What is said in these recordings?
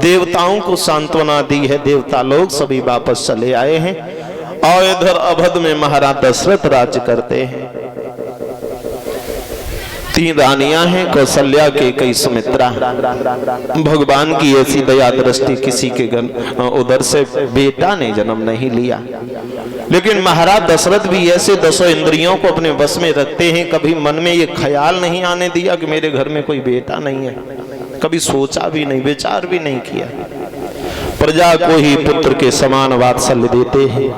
देवताओं को सांत्वना दी है। देवता लोग सभी वापस चले आए हैं और इधर अवध में महाराज दशरथ राज्य करते हैं। 3 रानियां हैं, कौशल्या, कैकेयी, सुमित्रा। भगवान की ऐसी दया दृष्टि, किसी के उधर से बेटा ने जन्म नहीं लिया। लेकिन महाराज दशरथ भी ऐसे 10 इंद्रियों को अपने वश में रखते हैं, कभी मन में ये ख्याल नहीं आने दिया कि मेरे घर में कोई बेटा नहीं है। कभी सोचा भी नहीं, विचार भी नहीं किया। प्रजा को ही पुत्र के समान वात्सल्य देते हैं,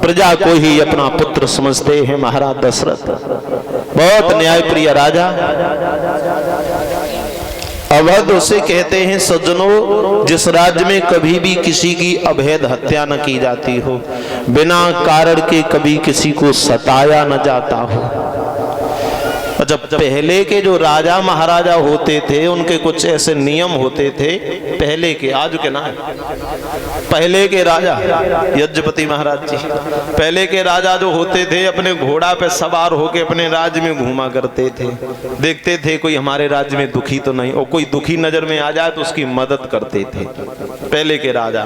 प्रजा को ही अपना पुत्र समझते हैं महाराज दशरथ। बहुत न्यायप्रिय राजा। अवध उसे कहते हैं सज्जनों जिस राज्य में कभी भी किसी की अवैध हत्या न की जाती हो, बिना कारण के कभी किसी को सताया न जाता हो। जब पहले के जो राजा महाराजा होते थे उनके कुछ ऐसे नियम होते थे, पहले के, आज के ना, पहले के राजा यज्ञपति महाराज जी, पहले के राजा जो होते थे अपने घोड़ा पे सवार होके अपने राज्य में घूमा करते थे। देखते थे कोई हमारे राज्य में दुखी तो नहीं, और कोई दुखी नजर में आ जाए तो उसकी मदद करते थे पहले के राजा।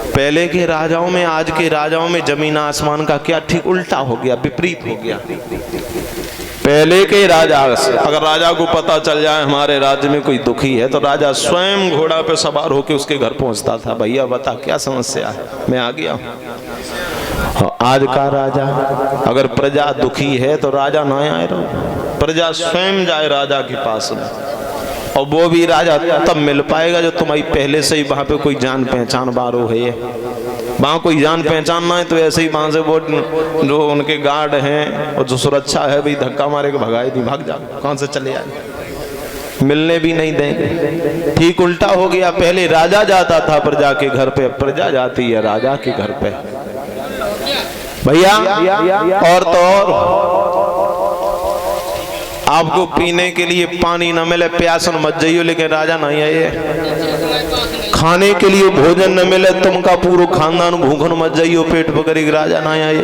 पहले के राजाओं में आज के राजाओं में जमीन आसमान का क्या ठीक उल्टा हो गया, विपरीत हो गया। पहले के राजा, अगर राजा को पता चल जाए हमारे राज्य में कोई दुखी है तो राजा स्वयं घोड़ा पे सवार होकर उसके घर पहुंचता था। भैया बता क्या समस्या है, मैं आ गया हूं। आज का राजा, अगर प्रजा दुखी है तो राजा ना आए, प्रजा स्वयं जाए राजा के पास में, और वो भी राजा तब मिल पाएगा जो तुम्हारी पहले से ही वहां पे कोई जान पहचान बारो है। वहाँ कोई जान पहचान ना है तो ऐसे ही वहां से वो जो उनके गार्ड हैं और जो सुरक्षा है भाई धक्का मारे के भगाए दी, भाग जा, कौन से चले आए, मिलने भी नहीं देंगे। ठीक उल्टा हो गया, पहले राजा जाता था प्रजा के घर पे, प्रजा जाती है राजा के घर पे। भैया और तो और आपको पीने के लिए पानी न मिले प्यासन मत जाइयो, लेकिन राजा नहीं आए। खाने के लिए भोजन न मिले तुमका पूरा खानदान भूखन मत जाइयो, पेट पकड़ी राजा ना आए।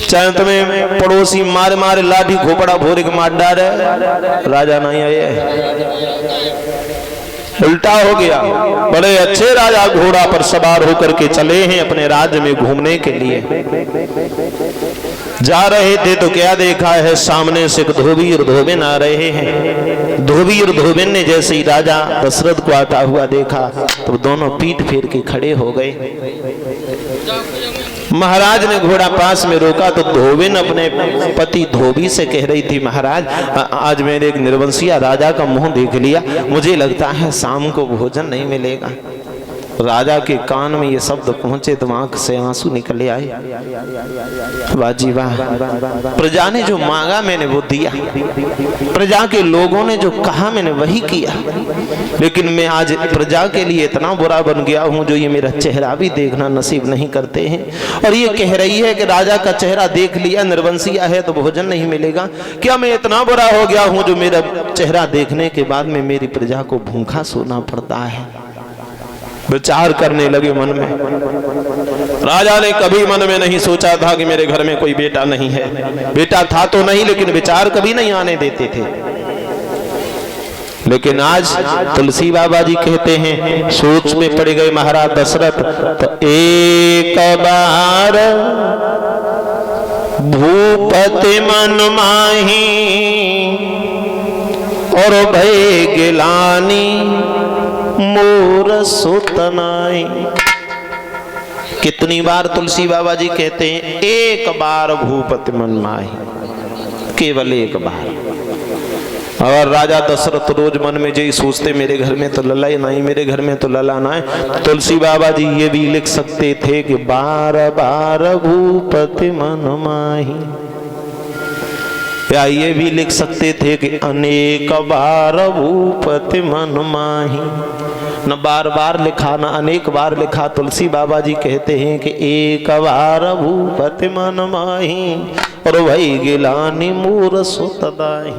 चाहे तुम्हें पड़ोसी मारे मारे लाठी खोपड़ा भोरे के मार डाले, राजा नहीं आए। उल्टा हो गया। बड़े अच्छे राजा घोड़ा पर सवार होकर के चले हैं अपने राज्य में घूमने के लिए। जा रहे थे तो क्या देखा है, सामने से धोबी और धोबिन आ रहे हैं। धोबी और धोबिन ने जैसे ही राजा दशरथ को आता हुआ देखा तो दोनों पीठ फेर के खड़े हो गए। महाराज ने घोड़ा पास में रोका तो धोबिन अपने पति धोबी से कह रही थी, महाराज आज मैंने एक निर्वंशीय राजा का मुंह देख लिया, मुझे लगता है शाम को भोजन नहीं मिलेगा। राजा के कान में ये शब्द पहुंचे तो आंख से आंसू निकले आए। बाजी वाह, प्रजा ने जो मांगा मैंने वो दिया, प्रजा के लोगों ने जो कहा मैंने वही किया। लेकिन मैं आज प्रजा के लिए इतना बुरा बन गया हूं जो ये मेरा चेहरा भी देखना नसीब नहीं करते हैं। और ये कह रही है कि राजा का चेहरा देख लिया, निर्वंशीय है तो भोजन नहीं मिलेगा। क्या मैं इतना बुरा हो गया हूं जो मेरा चेहरा देखने के बाद में मेरी प्रजा को भूखा सोना पड़ता है? विचार करने लगे मन में। राजा ने कभी मन में नहीं सोचा था कि मेरे घर में कोई बेटा नहीं है। बेटा था तो नहीं, लेकिन विचार कभी नहीं आने देते थे। लेकिन आज तुलसी बाबा जी कहते हैं, सोच में पड़ गए महाराज दशरथ, तो एक बार भूपति मन माही और भय गिलानी मोर सुतनाई। कितनी बार तुलसी बाबा जी कहते हैं, एक बार भूपति मन माही, केवल एक बार। और राजा दशरथ रोज मन में यही सोचते, मेरे घर में तो लला ही नहीं, मेरे घर में तो लला ना है। तुलसी बाबा जी ये भी लिख सकते थे कि बार बार भूपति मन माही, या ये भी लिख सकते थे कि अनेक बार भूपति मन माही। न बार बार लिखा न अनेक बार लिखा। तुलसी बाबा जी कहते हैं कि एक बार भूपति मन माही और वही गिलानी मोर सुतदाही।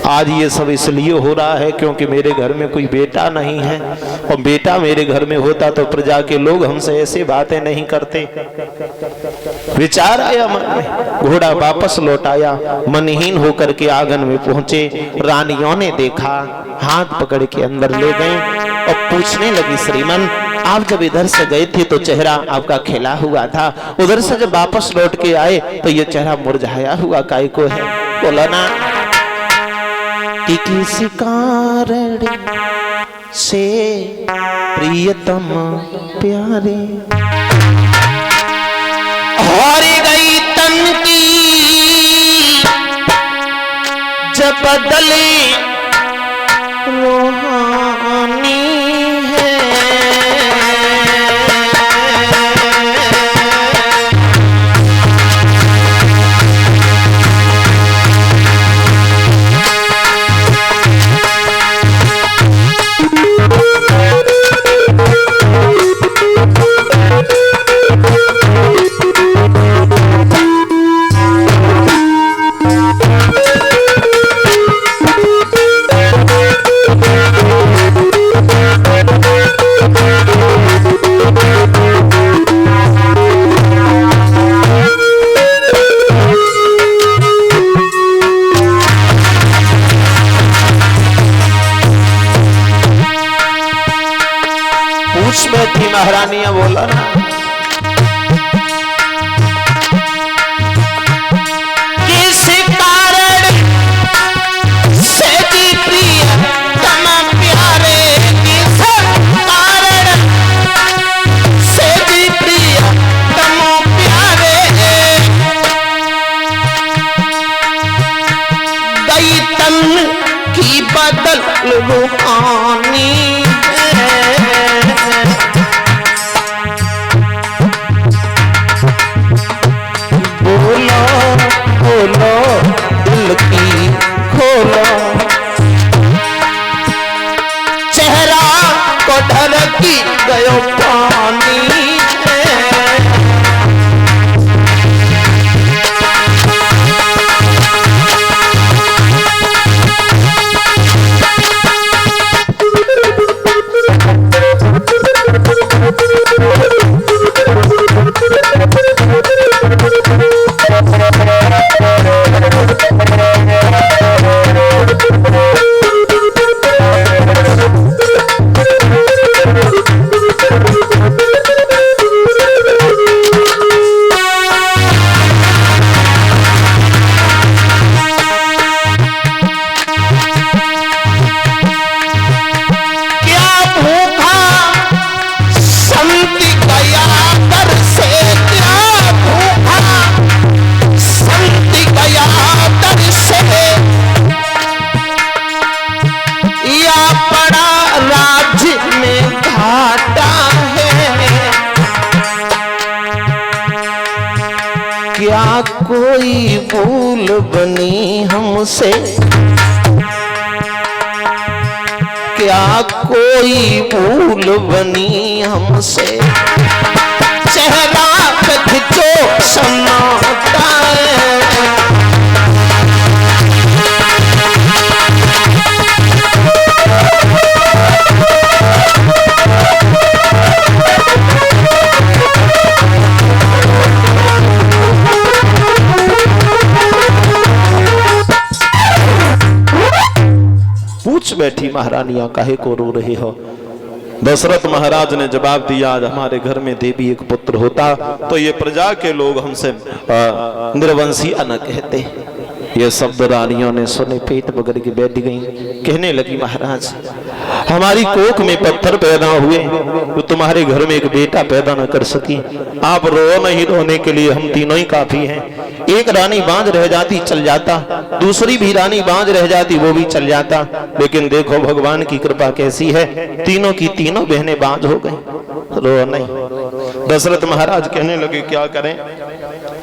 आज ये सब इसलिए हो रहा है क्योंकि मेरे घर में कोई बेटा नहीं है, और बेटा मेरे घर में होता तो प्रजा के लोग हमसे ऐसी बातें नहीं करते। विचार आया मन में, घोड़ा वापस लौट आया, मनहीन होकर के आंगन में पहुंचे। रानियों ने देखा, हाथ पकड़ के अंदर ले गए और पूछने लगी, श्रीमन आप जब इधर से गए थे तो चेहरा आपका खिला हुआ था, उधर से जब वापस लौट के आए तो ये चेहरा मुरझाया हुआ काहे को है? बोला ना कि किसी कारण से प्रियतम प्यारे हार गई तन की जब बदले रूहानी है। बैठी महारानियां बोला ना, किस कारण से भी प्रिय तम प्यारे, किस कारण से भी प्रिय तम प्यारे, गई तन की बदल रूहानी खोलो दिल की खोलो, चेहरा को ढलकी गयो पानी क्या कोई भूल बनी हमसे, क्या कोई भूल बनी हमसे, चेहरा पे खिंचो सन्नाटा बैठी महारानियां काहे को रो रहे हो? दशरथ महाराज ने जवाब दिया, आज हमारे घर में देवी एक पुत्र होता तो ये प्रजा के लोग हमसे निर्वंशी न कहते। ये शब्द रानियों ने सुने, पेट पकड़ के बैठ गई। कहने लगी, महाराज हमारी कोख में पत्थर पैदा हुए तो तुम्हारे घर में एक बेटा पैदा न कर सकी। आप रो नहीं, रोने के लिए हम तीनों ही काफी हैं। एक रानी बांझ रह जाती चल जाता, दूसरी भी रानी बांझ रह जाती वो भी चल जाता, लेकिन देखो भगवान की कृपा कैसी है, तीनों की तीनों बहनें बांझ हो गई। रो नहीं। दशरथ महाराज कहने लगे, क्या करें?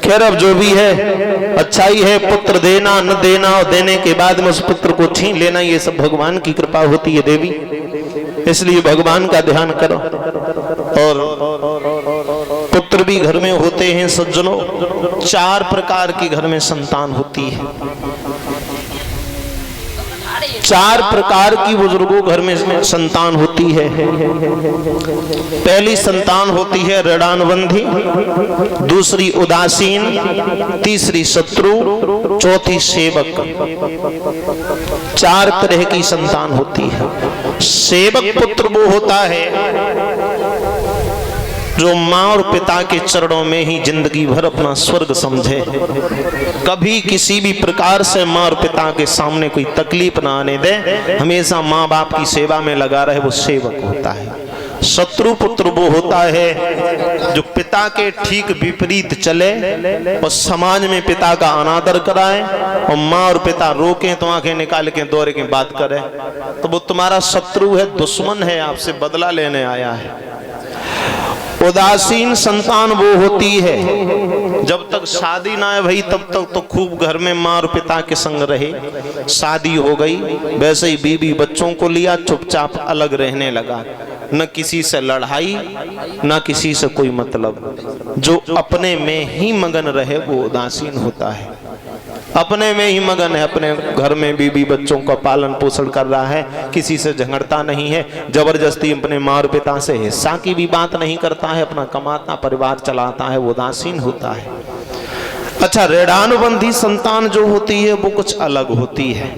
खैर अब जो भी है अच्छाई है, पुत्र देना न देना और देने के बाद में उस पुत्र को छीन लेना, ये सब भगवान की कृपा होती है देवी, इसलिए भगवान का ध्यान करो। और पुत्र भी घर में होते हैं सज्जनों, 4 प्रकार की घर में संतान होती है। चार प्रकार की बुजुर्गों घर में संतान होती है। पहली संतान होती है ऋणानुबंधी, दूसरी उदासीन, तीसरी शत्रु, चौथी सेवक। चार तरह की संतान होती है। सेवक पुत्र वो होता है जो माँ और पिता के चरणों में ही जिंदगी भर अपना स्वर्ग समझे, कभी किसी भी प्रकार से माँ और पिता के सामने कोई तकलीफ ना आने दे, हमेशा माँ बाप की सेवा में लगा रहे, वो सेवक होता है। शत्रु पुत्र वो होता है जो पिता के ठीक विपरीत चले और समाज में पिता का अनादर कराए, और माँ और पिता रोकें तो आंखें निकाल के दौरे के बात करे, तो वो तुम्हारा शत्रु है, दुश्मन है, आपसे बदला लेने आया है। उदासीन संतान वो होती है जब तक शादी ना है भाई तब तक तो खूब घर में माँ और पिता के संग रहे, शादी हो गई वैसे ही बीवी बच्चों को लिया, चुपचाप अलग रहने लगा, न किसी से लड़ाई न किसी से कोई मतलब। जो अपने में ही मगन रहे वो उदासीन होता है, अपने में ही मगन है, अपने घर में बीवी बच्चों का पालन पोषण कर रहा है, किसी से झगड़ता नहीं है, जबरदस्ती अपने माँ और पिता से हिस्सा की भी बात नहीं करता है, अपना कमाता परिवार चलाता है, वो उदासीन होता है। अच्छा, ऋणानुबंधी संतान जो होती है वो कुछ अलग होती है।